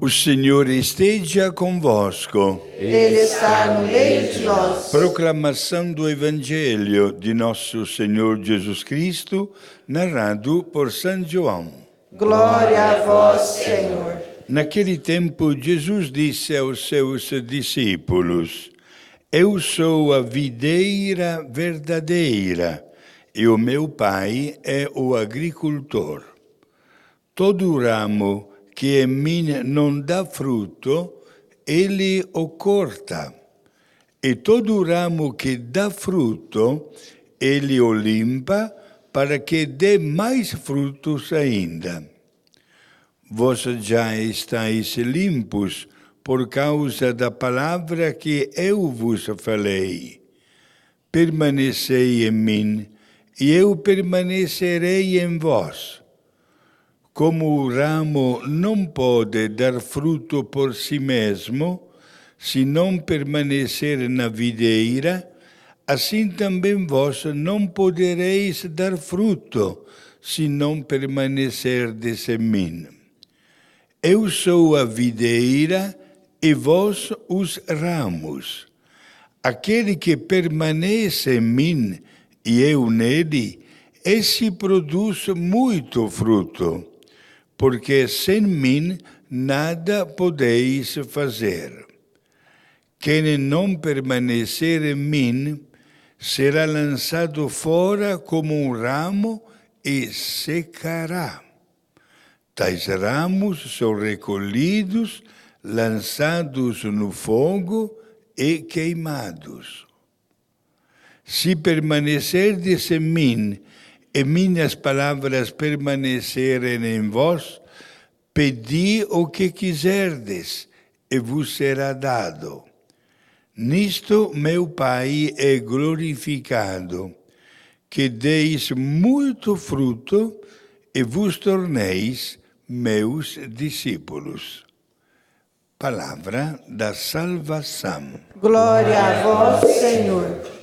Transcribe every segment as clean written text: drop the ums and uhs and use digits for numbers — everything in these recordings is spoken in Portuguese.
O Senhor esteja convosco. Ele está no meio de nós. Proclamação do Evangelho de nosso Senhor Jesus Cristo, narrado por São João. Glória a vós, Senhor. Naquele tempo, Jesus disse aos seus discípulos: Eu sou a videira verdadeira e o meu Pai é o agricultor. Todo ramo que em mim não dá fruto, ele o corta. E todo ramo que dá fruto, ele o limpa para que dê mais frutos ainda. Vós já estáis limpos por causa da palavra que eu vos falei. Permanecei em mim, e eu permanecerei em vós. Como o ramo não pode dar fruto por si mesmo, se não permanecer na videira, assim também vós não podereis dar fruto, se não permanecerdes em mim. Eu sou a videira e vós os ramos. Aquele que permanece em mim e eu nele, esse produz muito fruto, porque sem mim nada podeis fazer. Quem não permanecer em mim será lançado fora como um ramo e secará. Tais ramos são recolhidos, lançados no fogo e queimados. Se permanecerdes em mim e minhas palavras permanecerem em vós, pedi o que quiserdes e vos será dado. Nisto meu Pai é glorificado, que deis muito fruto e vos torneis meus discípulos. Palavra da salvação. Glória a vós, Senhor.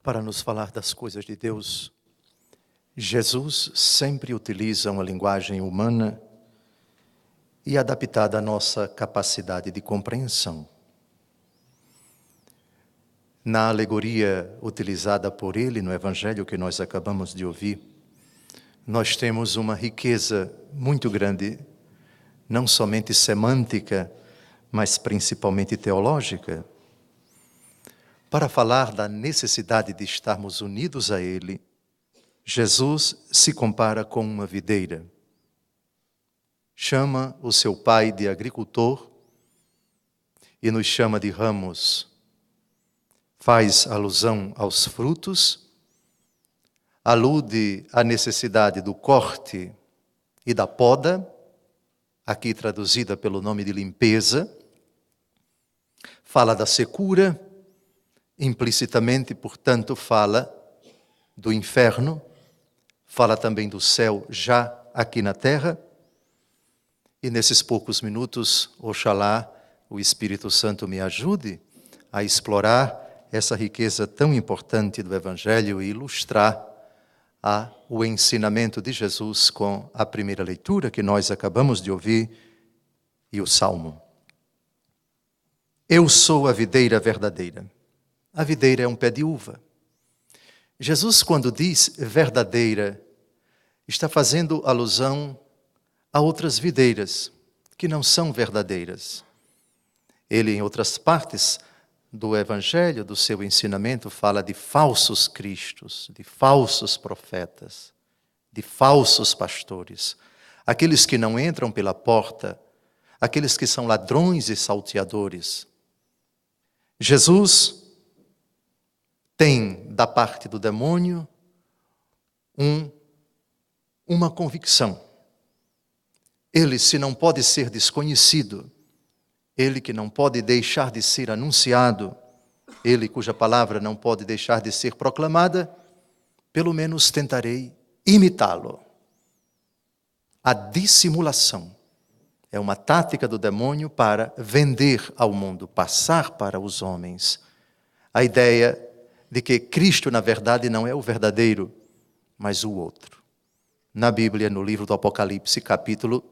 Para nos falar das coisas de Deus, Jesus sempre utiliza uma linguagem humana e adaptada à nossa capacidade de compreensão. Na alegoria utilizada por ele no Evangelho que nós acabamos de ouvir, nós temos uma riqueza muito grande, não somente semântica, mas principalmente teológica, para falar da necessidade de estarmos unidos a Ele. Jesus se compara com uma videira. Chama o seu Pai de agricultor e nos chama de ramos. Faz alusão aos frutos, alude à necessidade do corte e da poda, aqui traduzida pelo nome de limpeza. Fala da secura, implicitamente, portanto, fala do inferno, fala também do céu já aqui na terra. E nesses poucos minutos, oxalá o Espírito Santo me ajude a explorar essa riqueza tão importante do Evangelho e ilustrar o ensinamento de Jesus com a primeira leitura que nós acabamos de ouvir e o Salmo. Eu sou a videira verdadeira. A videira é um pé de uva. Jesus, quando diz verdadeira, está fazendo alusão a outras videiras que não são verdadeiras. Ele, em outras partes do Evangelho, do seu ensinamento, fala de falsos cristos, de falsos profetas, de falsos pastores, aqueles que não entram pela porta, aqueles que são ladrões e salteadores. Jesus tem, da parte do demônio, um uma convicção. Ele, se não pode ser desconhecido, ele que não pode deixar de ser anunciado, ele cuja palavra não pode deixar de ser proclamada, pelo menos tentarei imitá-lo. A dissimulação é uma tática do demônio para vender ao mundo, passar para os homens a ideia de que Cristo, na verdade, não é o verdadeiro, mas o outro. Na Bíblia, no livro do Apocalipse, capítulo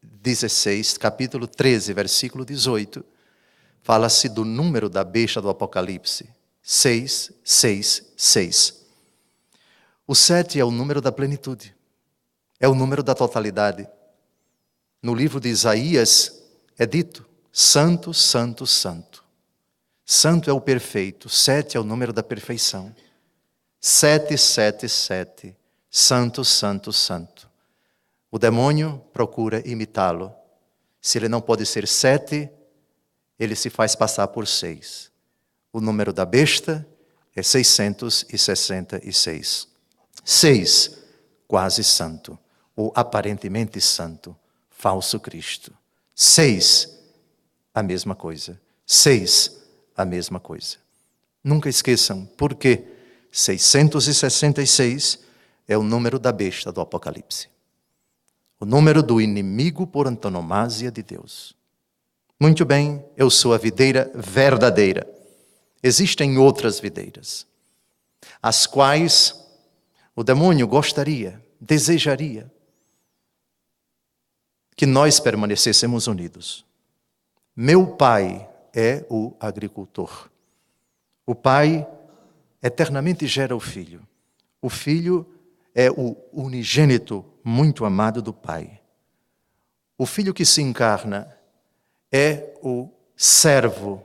16, capítulo 13, versículo 18, fala-se do número da besta do Apocalipse, 666. O 7 é o número da plenitude, é o número da totalidade. No livro de Isaías é dito, santo, santo, santo. Santo é o perfeito, 7 é o número da perfeição. 777, santo, santo, santo. O demônio procura imitá-lo. Se ele não pode ser 7, ele se faz passar por 6. O número da besta é 666. 6, quase santo, ou aparentemente santo, falso Cristo. 6, a mesma coisa. 6, a mesma coisa. Nunca esqueçam, porque 666 é o número da besta do Apocalipse. O número do inimigo por antonomasia de Deus. Muito bem, eu sou a videira verdadeira. Existem outras videiras, as quais o demônio gostaria, desejaria que nós permanecêssemos unidos. Meu pai é o agricultor. O pai eternamente gera o filho. O filho é o unigênito muito amado do pai. O filho que se encarna é o servo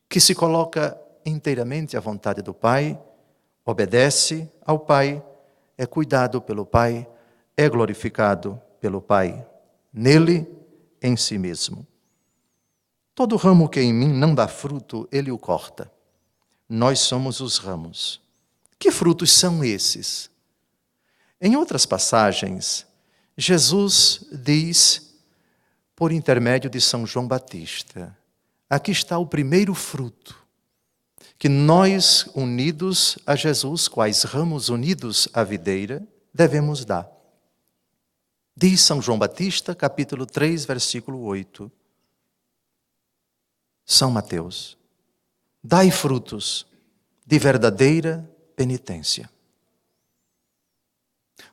que se coloca inteiramente à vontade do pai, obedece ao pai, é cuidado pelo pai, é glorificado pelo pai, nele, em si mesmo. Todo ramo que em mim não dá fruto, ele o corta. Nós somos os ramos. Que frutos são esses? Em outras passagens, Jesus diz, por intermédio de São João Batista, aqui está o primeiro fruto, que nós, unidos a Jesus, quais ramos unidos à videira, devemos dar. Diz São João Batista, capítulo 3, versículo 8. São Mateus, dai frutos de verdadeira penitência.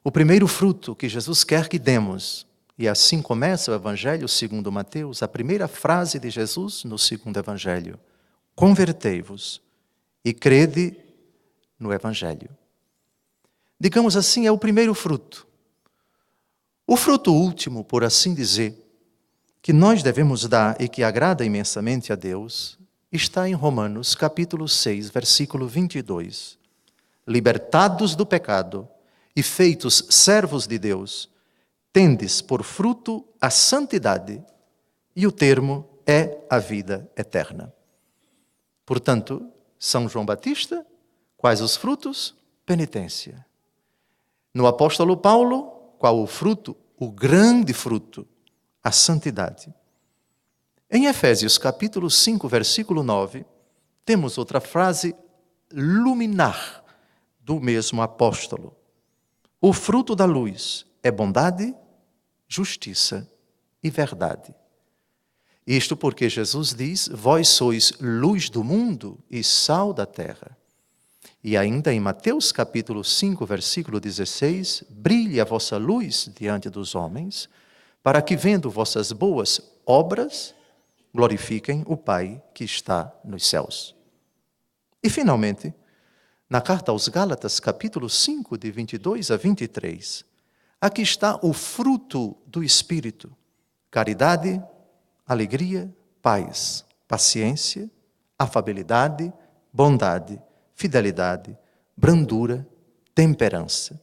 O primeiro fruto que Jesus quer que demos, e assim começa o Evangelho segundo Mateus, a primeira frase de Jesus no segundo Evangelho: convertei-vos e crede no Evangelho. Digamos assim, é o primeiro fruto. O fruto último, por assim dizer, que nós devemos dar e que agrada imensamente a Deus, está em Romanos capítulo 6, versículo 22. Libertados do pecado e feitos servos de Deus, tendes por fruto a santidade, e o termo é a vida eterna. Portanto, São João Batista, quais os frutos? Penitência. No apóstolo Paulo, qual o fruto? O grande fruto, a santidade. Em Efésios capítulo 5, versículo 9, temos outra frase luminar do mesmo apóstolo. O fruto da luz é bondade, justiça e verdade. Isto porque Jesus diz, vós sois luz do mundo e sal da terra. E ainda em Mateus capítulo 5, versículo 16, brilhe a vossa luz diante dos homens, para que vendo vossas boas obras, glorifiquem o Pai que está nos céus. E finalmente, na carta aos Gálatas, capítulo 5, de 22 a 23, aqui está o fruto do Espírito: caridade, alegria, paz, paciência, afabilidade, bondade, fidelidade, brandura, temperança.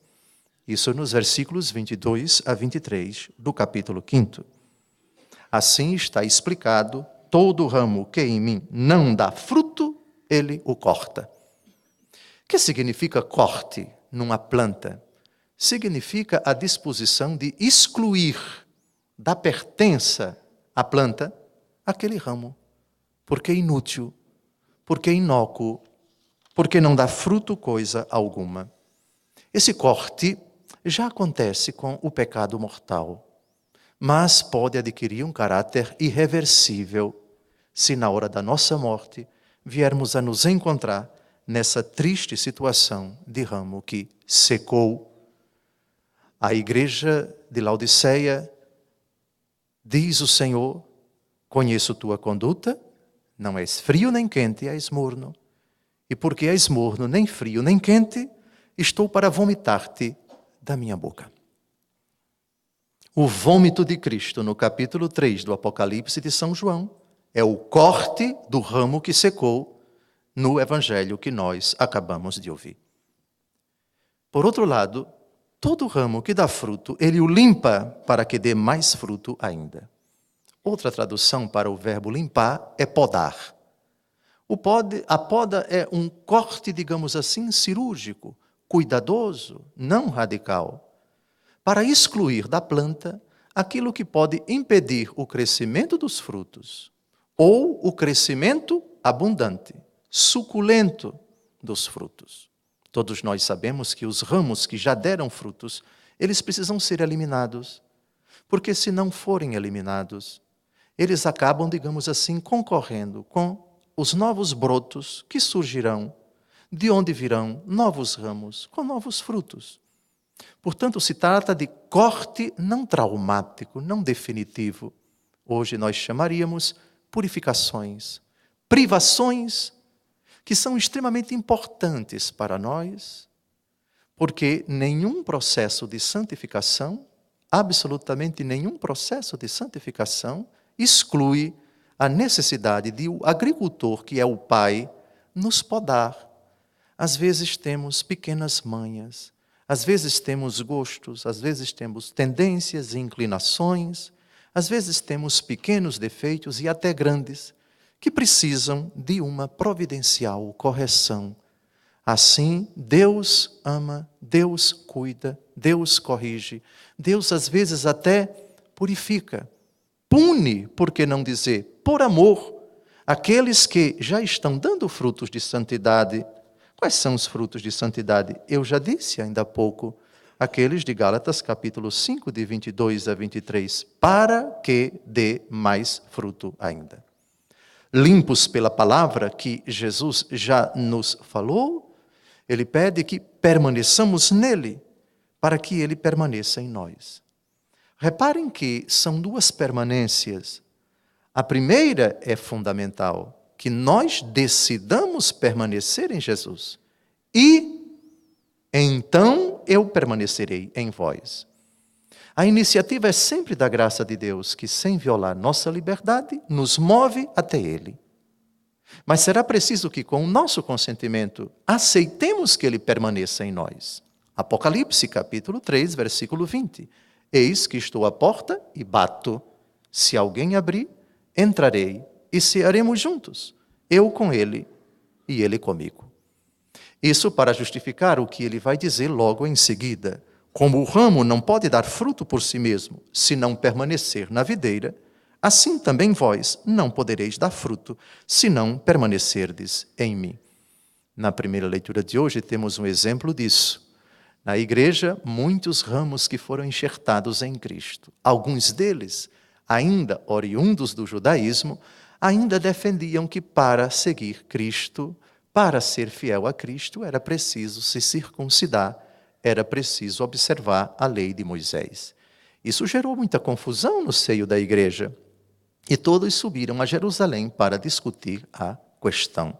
Isso nos versículos 22 a 23 do capítulo 5. Assim está explicado, todo ramo que em mim não dá fruto, ele o corta. O que significa corte numa planta? significa a disposição de excluir da pertença à planta aquele ramo, porque é inútil, porque é inócuo, porque não dá fruto coisa alguma. Esse corte já acontece com o pecado mortal, mas pode adquirir um caráter irreversível se na hora da nossa morte viermos a nos encontrar nessa triste situação de ramo que secou. A igreja de Laodiceia diz o Senhor: conheço tua conduta, não és frio nem quente, és morno. E porque és morno, nem frio nem quente, estou para vomitar-te da minha boca. O vômito de Cristo, no capítulo 3 do Apocalipse de São João, é o corte do ramo que secou no evangelho que nós acabamos de ouvir. Por outro lado, todo ramo que dá fruto, ele o limpa para que dê mais fruto ainda. Outra tradução para o verbo limpar é podar. A poda é um corte, digamos assim, cirúrgico, cuidadoso, não radical, para excluir da planta aquilo que pode impedir o crescimento dos frutos ou o crescimento abundante, suculento dos frutos. Todos nós sabemos que os ramos que já deram frutos, eles precisam ser eliminados, porque se não forem eliminados, eles acabam, digamos assim, concorrendo com os novos brotos que surgirão, de onde virão novos ramos com novos frutos. Portanto, se trata de corte não traumático, não definitivo. Hoje nós chamaríamos purificações, privações, que são extremamente importantes para nós, porque nenhum processo de santificação, absolutamente nenhum processo de santificação, exclui a necessidade de o agricultor, que é o pai, nos podar. Às vezes temos pequenas manhas, às vezes temos gostos, às vezes temos tendências e inclinações, às vezes temos pequenos defeitos e até grandes, que precisam de uma providencial correção. Assim, Deus ama, Deus cuida, Deus corrige, Deus às vezes até purifica, pune, por que não dizer, por amor, aqueles que já estão dando frutos de santidade. Quais são os frutos de santidade? Eu já disse ainda há pouco, aqueles de Gálatas capítulo 5, de 22 a 23, para que dê mais fruto ainda. Limpos pela palavra que Jesus já nos falou, ele pede que permaneçamos nele, para que ele permaneça em nós. Reparem que são duas permanências. A primeira é fundamental, que nós decidamos permanecer em Jesus. E então eu permanecerei em vós. A iniciativa é sempre da graça de Deus, que sem violar nossa liberdade, nos move até Ele. Mas será preciso que com o nosso consentimento aceitemos que Ele permaneça em nós. Apocalipse capítulo 3, versículo 20. Eis que estou à porta e bato. Se alguém abrir, entrarei e cearemos juntos, eu com ele e ele comigo. Isso para justificar o que ele vai dizer logo em seguida. Como o ramo não pode dar fruto por si mesmo, se não permanecer na videira, assim também vós não podereis dar fruto, se não permanecerdes em mim. Na primeira leitura de hoje temos um exemplo disso. Na igreja, muitos ramos que foram enxertados em Cristo. Alguns deles, ainda oriundos do judaísmo, ainda defendiam que para seguir Cristo, para ser fiel a Cristo, era preciso se circuncidar, era preciso observar a lei de Moisés. Isso gerou muita confusão no seio da igreja. E todos subiram a Jerusalém para discutir a questão.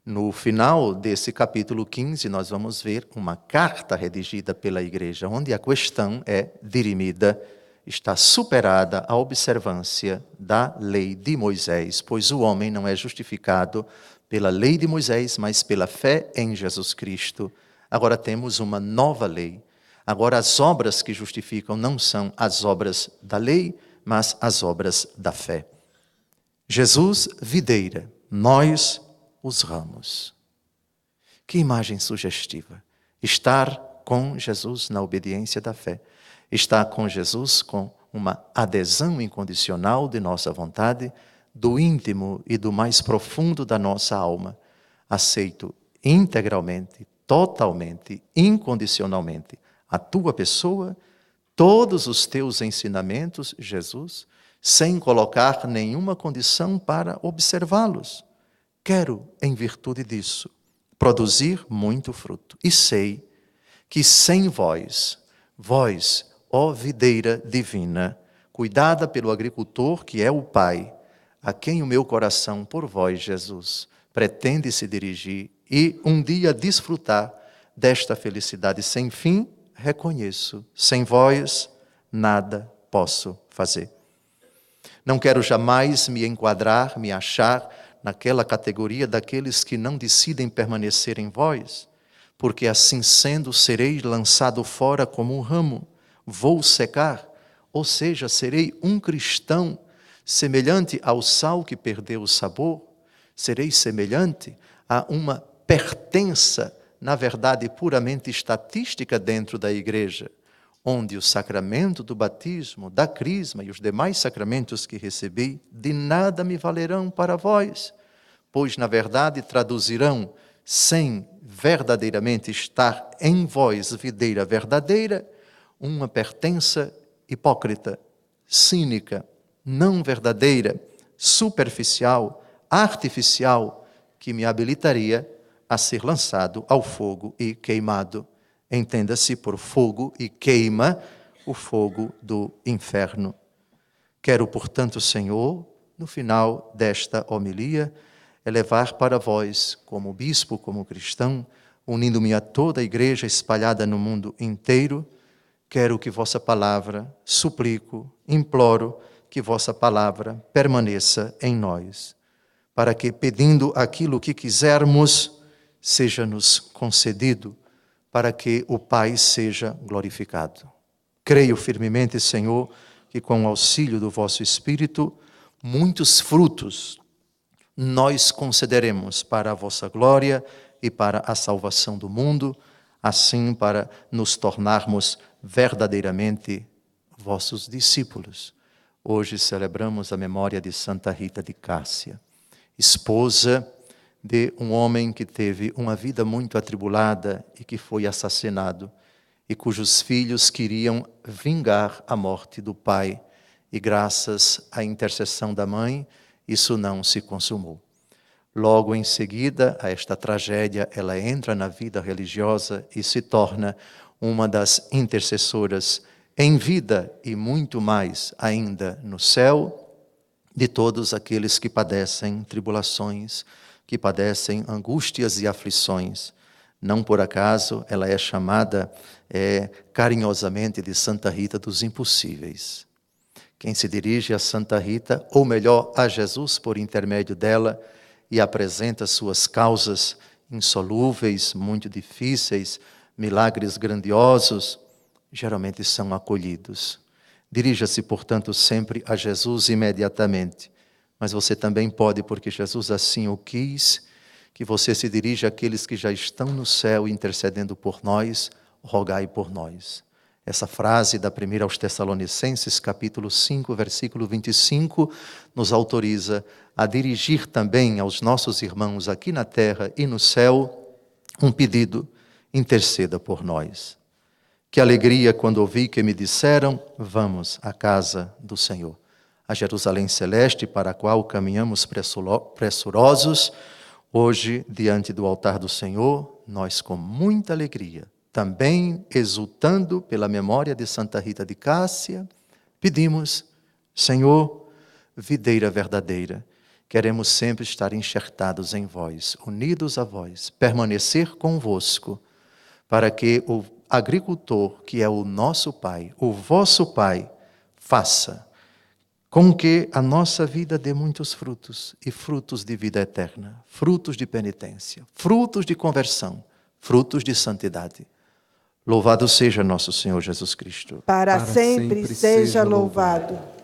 No final desse capítulo 15, nós vamos ver uma carta redigida pela igreja, onde a questão é dirimida, está superada a observância da lei de Moisés, pois o homem não é justificado pela lei de Moisés, mas pela fé em Jesus Cristo. Agora temos uma nova lei. Agora as obras que justificam não são as obras da lei, mas as obras da fé. Jesus, videira, nós, os ramos. Que imagem sugestiva. Estar com Jesus na obediência da fé, estar com Jesus com uma adesão incondicional de nossa vontade, do íntimo e do mais profundo da nossa alma. Aceito integralmente, totalmente, incondicionalmente a tua pessoa, todos os teus ensinamentos, Jesus, sem colocar nenhuma condição para observá-los. Quero, em virtude disso, produzir muito fruto. E sei que sem vós, ó videira divina, cuidada pelo agricultor que é o Pai, a quem o meu coração, por vós, Jesus, pretende se dirigir e um dia desfrutar desta felicidade sem fim, reconheço, sem vós nada posso fazer. Não quero jamais me enquadrar, me achar naquela categoria daqueles que não decidem permanecer em vós, porque assim sendo serei lançado fora como um ramo, vou secar, ou seja, serei um cristão semelhante ao sal que perdeu o sabor, serei semelhante a uma pertença, na verdade, puramente estatística dentro da igreja, onde o sacramento do batismo, da crisma e os demais sacramentos que recebi, de nada me valerão para vós, pois, na verdade, traduzirão, sem verdadeiramente estar em vós, videira verdadeira, uma pertença hipócrita, cínica, não verdadeira, superficial, artificial, que me habilitaria a ser lançado ao fogo e queimado. Entenda-se por fogo e queima, o fogo do inferno. Quero, portanto, Senhor, no final desta homilia, elevar para vós, como bispo, como cristão, unindo-me a toda a igreja espalhada no mundo inteiro, quero que vossa palavra, suplico, imploro, que vossa palavra permaneça em nós, para que, pedindo aquilo que quisermos, seja-nos concedido, para que o Pai seja glorificado. Creio firmemente, Senhor, que com o auxílio do vosso Espírito, muitos frutos nós concederemos para a vossa glória e para a salvação do mundo, assim para nos tornarmos verdadeiramente vossos discípulos. Hoje celebramos a memória de Santa Rita de Cássia, esposa de um homem que teve uma vida muito atribulada e que foi assassinado, e cujos filhos queriam vingar a morte do pai, e graças à intercessão da mãe, isso não se consumou. Logo em seguida a esta tragédia, ela entra na vida religiosa e se torna uma das intercessoras em vida e muito mais ainda no céu, de todos aqueles que padecem tribulações, que padecem angústias e aflições. Não por acaso ela é chamada carinhosamente de Santa Rita dos Impossíveis. Quem se dirige a Santa Rita, ou melhor, a Jesus por intermédio dela, e apresenta suas causas insolúveis, muito difíceis, milagres grandiosos, geralmente são acolhidos. Dirija-se, portanto, sempre a Jesus imediatamente. Mas você também pode, porque Jesus assim o quis, que você se dirija àqueles que já estão no céu intercedendo por nós, rogai por nós. Essa frase da primeira aos Tessalonicenses, capítulo 5, versículo 25, nos autoriza a dirigir também aos nossos irmãos aqui na terra e no céu um pedido: interceda por nós. Que alegria quando ouvi que me disseram: vamos à casa do Senhor, a Jerusalém celeste para a qual caminhamos pressurosos. Hoje, diante do altar do Senhor, nós com muita alegria, também exultando pela memória de Santa Rita de Cássia, pedimos: Senhor, videira verdadeira, queremos sempre estar enxertados em vós, unidos a vós, permanecer convosco, para que o agricultor, que é o nosso Pai, o vosso Pai, faça com que a nossa vida dê muitos frutos, e frutos de vida eterna, frutos de penitência, frutos de conversão, frutos de santidade. Louvado seja nosso Senhor Jesus Cristo. Para sempre seja louvado.